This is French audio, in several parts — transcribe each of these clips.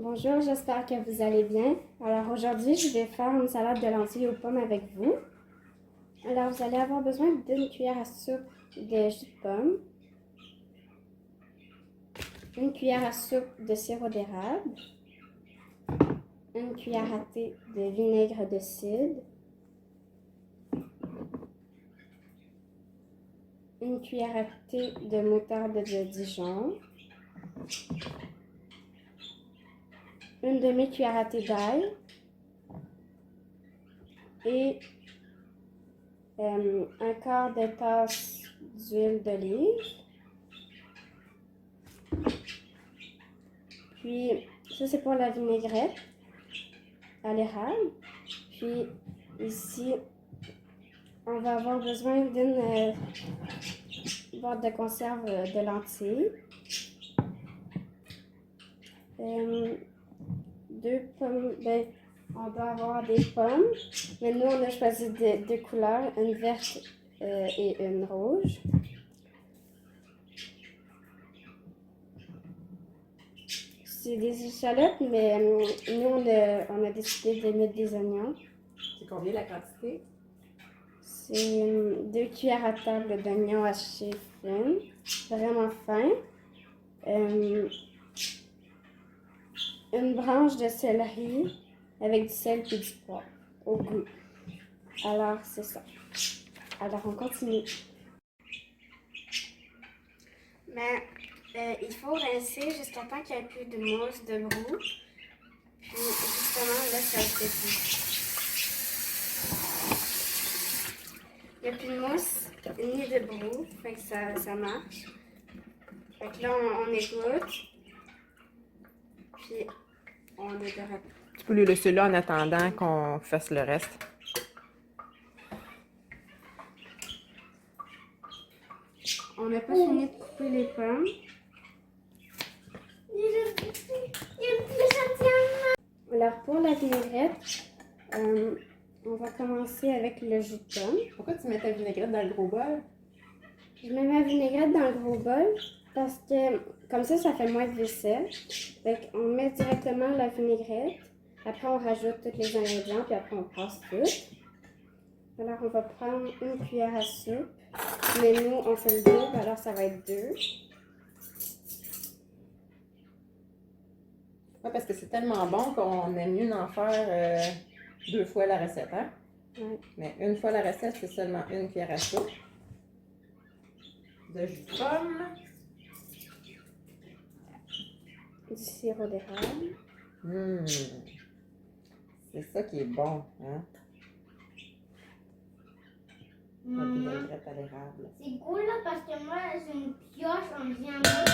Bonjour, j'espère que vous allez bien. Alors aujourd'hui, je vais faire une salade de lentilles aux pommes avec vous. Alors vous allez avoir besoin d'une cuillère à soupe de jus de pomme, une cuillère à soupe de sirop d'érable, une cuillère à thé de vinaigre de cidre, une cuillère à thé de moutarde de Dijon, une demi-cuillère à thé d'ail et un quart de tasse d'huile d'olive. Puis ça c'est pour la vinaigrette à l'érable. Puis ici, on va avoir besoin d'une boîte de conserve de lentilles. Deux pommes, on doit avoir des pommes, mais nous on a choisi deux couleurs, une verte et une rouge. C'est des échalotes, mais nous on a décidé de mettre des oignons. C'est combien la quantité? C'est 2 cuillères à table d'oignons hachés fins, vraiment fins. Une branche de céleri avec du sel et du poivre au goût. Alors, c'est ça. Alors, on continue. Mais il faut rincer jusqu'à temps qu'il n'y ait plus de mousse, de brou. Puis, justement, là, ça se dit. Il n'y a plus de mousse, ni de brou. Fait que ça marche. Fait que là, on égoutte. Puis, on est de retour. Tu peux le laisser là en attendant qu'on fasse le reste. On n'a pas fini de couper les pommes. Alors pour la vinaigrette, on va commencer avec le jus de pomme. Pourquoi tu mets ta vinaigrette dans le gros bol? Je mets ma vinaigrette dans le gros bol parce que comme ça fait moins de vaisselle. Fait qu'on met directement la vinaigrette. Après on rajoute tous les ingrédients puis après on passe tout. Alors on va prendre une cuillère à soupe. Mais nous, on fait le double, alors ça va être 2. Oui, parce que c'est tellement bon qu'on aime mieux d'en faire 2 fois la recette, hein? Oui. Mais une fois la recette, c'est seulement une cuillère à soupe de jus de pomme, Du sirop d'érable. C'est ça qui est bon, hein? La vinaigrette à l'érable. C'est cool là parce que moi j'ai une pioche en diamant.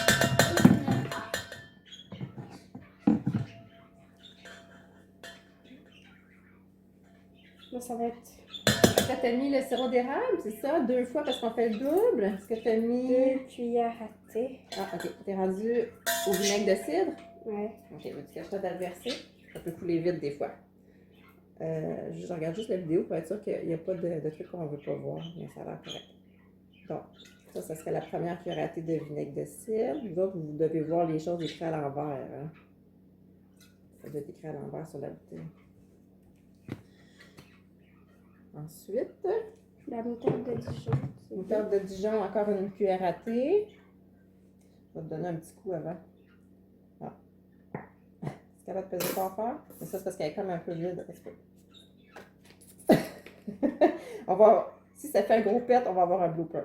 Là, ça va être Est-ce que tu as mis le sirop d'érable, c'est ça? 2 fois parce qu'on fait le double? Est-ce que tu as mis... 2 cuillères à thé. Ah, ok. T'es rendu au vinaigre de cidre? Ouais. Ok, veux-tu que je t'aide à le verser? Ça peut couler vite des fois. Je regarde juste la vidéo pour être sûr qu'il n'y a pas de trucs qu'on ne veut pas voir, mais ça a l'air correct. Donc, ça serait la première cuillère à thé de vinaigre de cidre. Vous autres, vous devez voir les choses écrites à l'envers. Hein? Ça doit être écrit à l'envers sur la bouteille. Ensuite, La moutarde de Dijon. moutarde de Dijon, encore une cuillère à thé. Je vais te donner un petit coup avant. Ah. Est-ce qu'elle va te peser pas fort? Mais ça, c'est parce qu'elle est comme un peu vide. On va, si ça fait un gros pet, on va avoir un blooper.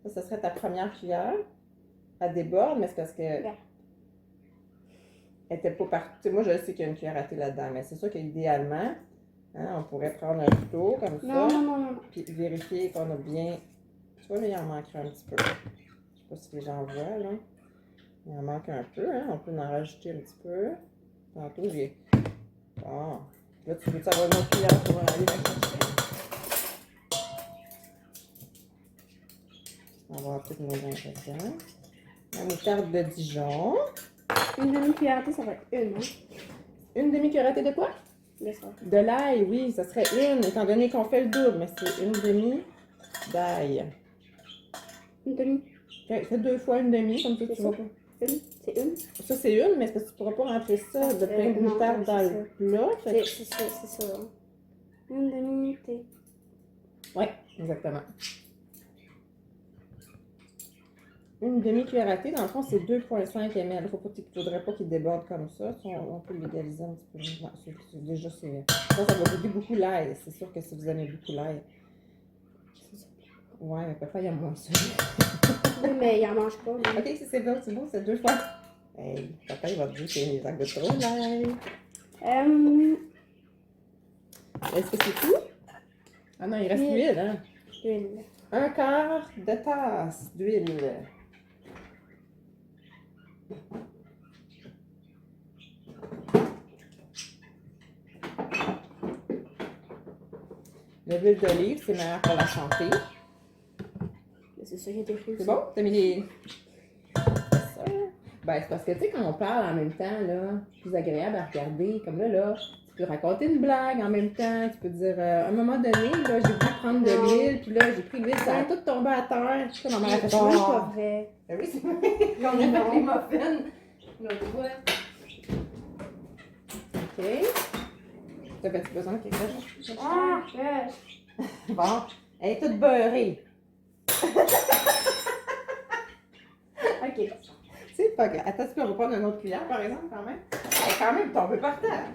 Ça serait ta première cuillère. Elle déborde, mais c'est parce que elle était pas partout. Moi, je sais qu'il y a une cuillère à thé là-dedans, mais c'est sûr qu'idéalement, hein, on pourrait prendre un couteau comme ça. Non. Puis vérifier qu'on a bien... Tu vois, là, il en manquerait un petit peu. Je sais pas si les gens voient, là. Il en manque un peu, hein. On peut en rajouter un petit peu. Tantôt, j'ai... Bon. Là, tu veux savoir une autre cuillère pour aller la chercher? On va avoir tous nos ingrédients. La moutarde de Dijon. Une demi-cuillère à thé, ça va être une, hein? Une demi-cuillère à thé de quoi? De ça. De l'ail, oui, ça serait une, étant donné qu'on fait le double, mais c'est une demi d'ail. Une demi. Okay, fais 2 fois une demi, comme ça tu vas pas. C'est une? Ça, c'est une, mais c'est parce que tu pourras pas rentrer ça de plein de non, moutarde ouais, dans c'est le plat. Fait que- C'est ça. Une demi-thé. Ouais, exactement. Une demi-cuillère à thé, dans le fond, c'est 2,5 ml. Il ne faudrait pas qu'il déborde comme ça. On peut l'égaliser un petit peu. Non, déjà, ça va goûter beaucoup l'ail. C'est sûr que si vous aimez beaucoup l'ail. Ouais, mais papa, il aime moins ça. Oui, mais il en mange pas. Lui. Ok, si c'est bon, c'est 2 fois. Hey, papa, il va te dire que ça goûte trop l'ail. Est-ce que c'est tout? Ah non, il reste l'huile, hein? Huile. 1/4 de tasse d'huile. L'huile d'olive, c'est meilleur pour la santé. C'est ça qui a été écrit. C'est bon? T'as mis les... C'est ça. Ben, c'est parce que, tu sais, quand on parle en même temps, là, c'est plus agréable à regarder. Comme là, tu peux raconter une blague en même temps. Tu peux dire, à un moment donné, là, j'ai voulu prendre de l'huile, puis là, j'ai pris l'huile, ça a tout tombé à terre. Ça, ma mère a fait C'est même pas vrai. Ben oui, c'est vrai. On a fait les muffins l'autre fois. OK. T'as-tu besoin de quelque chose? Ah, gosh. Bon. Elle est toute beurrée. Ok. C'est pas grave. Attends, tu peux reprendre une autre cuillère, par exemple, quand même? Elle est quand même tombée par terre.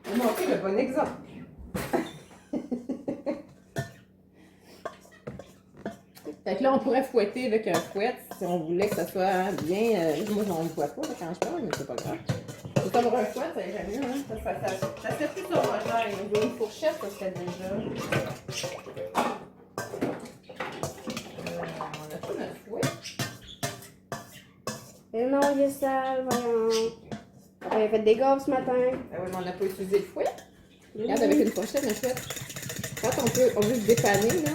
On va montrer le bon exemple. Fait que là, on pourrait fouetter avec un fouet si on voulait que ça soit bien. Moi, j'en vois pas là, quand je parle, mais c'est pas grave. C'est avoir un fouet, ça irait mieux, hein? Ça serait plus homogène. On veut une fourchette, ça serait déjà. On a pas notre fouet. Et non, il est sale, voyons. On a fait des gaves ce matin. Ben oui, mais on n'a pas utilisé le fouet. Regarde, avec une fourchette, le fouet. Quand on veut se dépanner, là,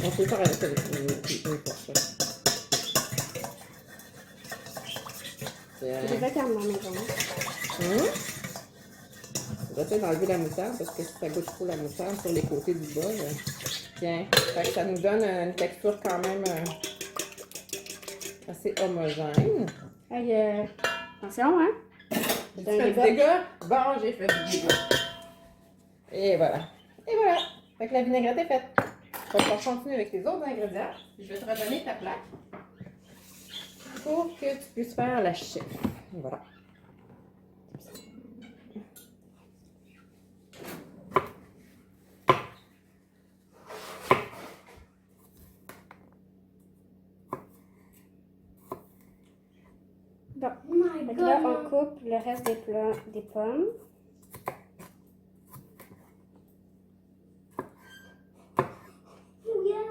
on peut faire avec une fourchette. J'ai fait quand même maison. On va essayer d'enlever la moutarde parce que si ça goûte trop la moutarde sur les côtés du bol. Tiens, fait que ça nous donne une texture quand même assez homogène. Hey, attention, hein? Tu fais du dégât? Bon, j'ai fait du dégât. Et voilà. Et voilà. Fait que la vinaigrette est faite. On va continuer avec les autres ingrédients. Je vais te redonner ta plaque pour que tu puisses faire la chef. Voilà. Bon. Oh my Fait que god. là, on coupe le reste des pommes.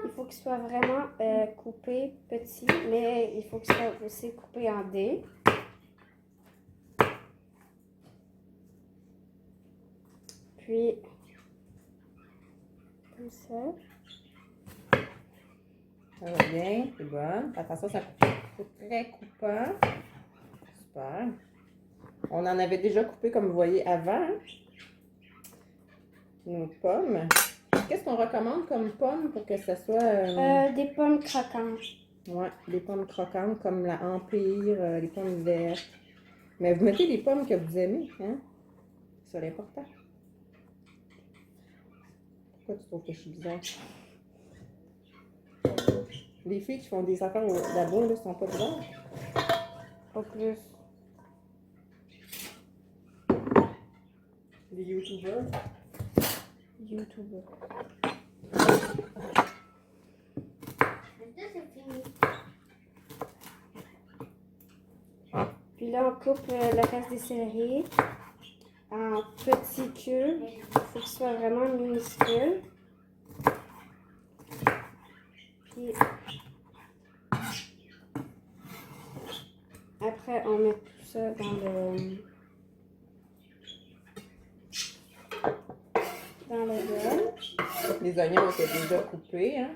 Il faut qu'il soit vraiment coupé petit, mais il faut qu'il soit aussi coupé en dés. Puis, comme ça. Ça va bien, c'est bon. Attention, ça coupe très coupant. Super. On en avait déjà coupé, comme vous voyez, avant. Nos pommes. Qu'est-ce qu'on recommande comme pommes pour que ça soit... Des pommes croquantes. Ouais, des pommes croquantes comme la Empire, les pommes vertes. Mais vous mettez les pommes que vous aimez, hein? C'est l'important. Pourquoi tu trouves que je suis bizarre? Les filles qui font des affaires là-bas, là, sont pas bizarres? Pas plus. Les youtubeurs. YouTuber. C'est fini. Puis là, on coupe le reste des céleris en petits cubes. Il faut qu'ils soient vraiment minuscules. Puis après, on met tout ça dans le bol. Les oignons étaient déjà coupés, hein?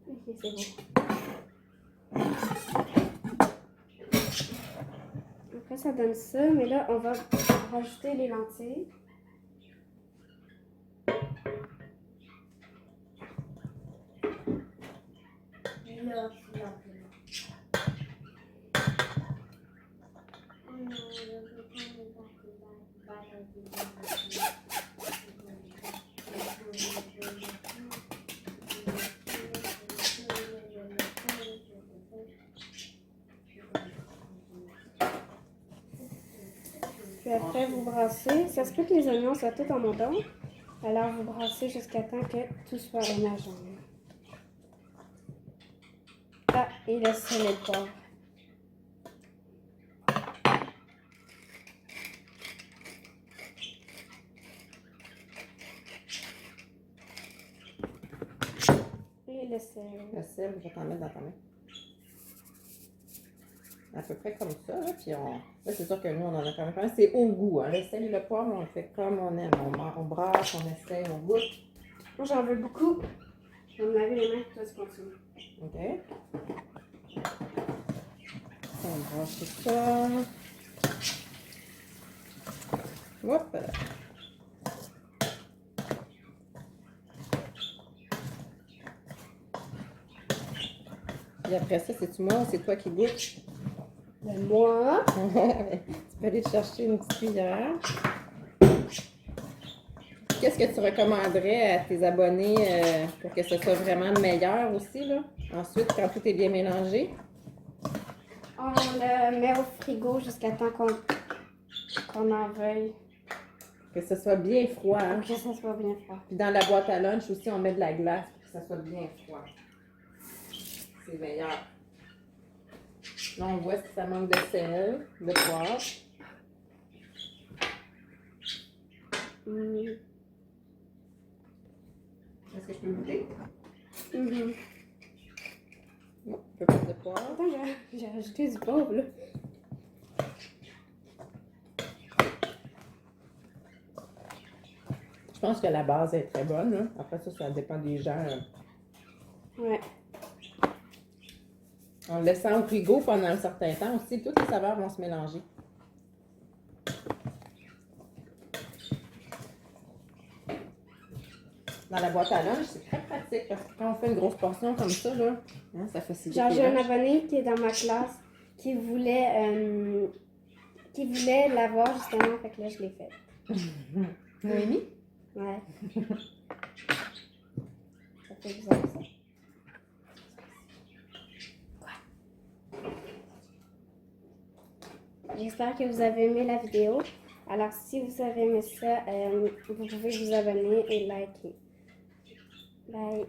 Ok, c'est bon. Après, ça donne ça, mais là, on va rajouter les lentilles. Là, Puis après, vous brassez. Ça se peut que les oignons soient tout en montant. Alors, vous brassez jusqu'à temps que tout soit mélangeant. Ah, et le sel et le poivre. Et le sel. Le sel, je vais t'en mettre dans ta main. À peu près comme ça, là. Puis on... Là, c'est sûr que nous, on en a quand même. C'est au goût, hein. Le sel et le poivre, on le fait comme on aime. On brasse, on essaie, on goûte. Moi, j'en veux beaucoup. Je vais me laver les mains, toi, tu continues. OK. On brasse tout ça. Hop! Et après ça, c'est-tu moi ou c'est toi qui goûtes? Ben, moi, Tu peux aller te chercher une petite cuillère. Qu'est-ce que tu recommanderais à tes abonnés pour que ce soit vraiment meilleur aussi, là? Ensuite, quand tout est bien mélangé? on le met au frigo jusqu'à temps qu'on en veuille. Que ce soit bien froid, hein? Pour que ça soit bien froid. Puis dans la boîte à lunch aussi, on met de la glace pour que ça soit bien froid. C'est meilleur. Là, on voit si ça manque de sel, de poivre. Est-ce que je peux goûter? Oh, un peu plus de poivre. Attends, j'ai rajouté du poivre, là. Je pense que la base est très bonne, là. Après ça, ça dépend des gens. Ouais. En le laissant au frigo pendant un certain temps aussi, toutes les saveurs vont se mélanger. Dans la boîte à lunch, c'est très pratique parce que quand on fait une grosse portion comme ça, là, hein, ça facilite Genre, les j'ai un lunchs. abonné qui est dans ma classe qui voulait l'avoir justement, fait que là, je l'ai fait. Noémie? Ouais. Ça fait bizarre, ça. J'espère que vous avez aimé la vidéo. Alors, si vous avez aimé ça, vous pouvez vous abonner et liker. Bye.